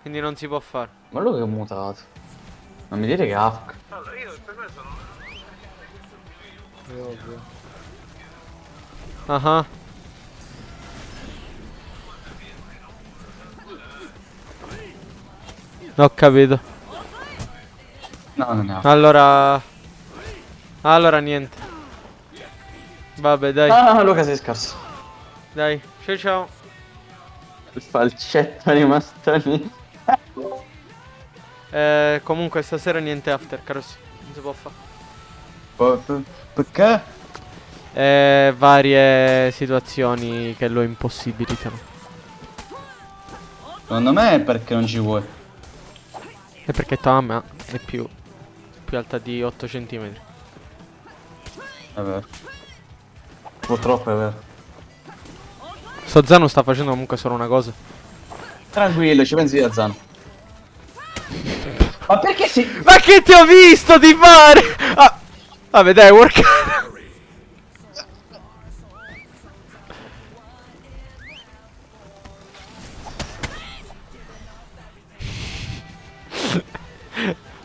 Quindi non si può fare. Ma lui che è mutato. Non mi dire che è AFK. Allora io per me sono... È ovvio. Ah. Ho capito. No, non è AFK. Allora niente. Vabbè, dai. Ah, Luca sei scarso. Dai. Ciao ciao. Il falcetto è rimasto lì. Comunque stasera niente after, Carossi. Non si può fare. Perché? Varie situazioni che lo impossibilitano. Secondo me è perché non ci vuoi. E perché Tama è più alta di 8 centimetri. È vero. Purtroppo è vero. Sto Zano sta facendo comunque solo una cosa. Tranquillo, ci pensi a Zano. Ma perché si... Ma che ti ho visto di fare? Ah, vabbè dai, work.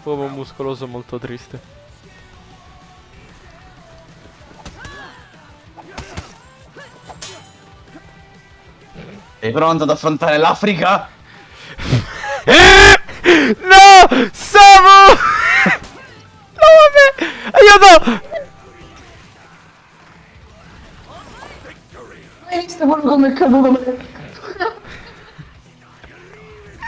Uomo muscoloso molto triste. Sei pronto ad affrontare l'Africa? No! Samu! No vabbè! Aiuto! Hai visto quello come è caduto?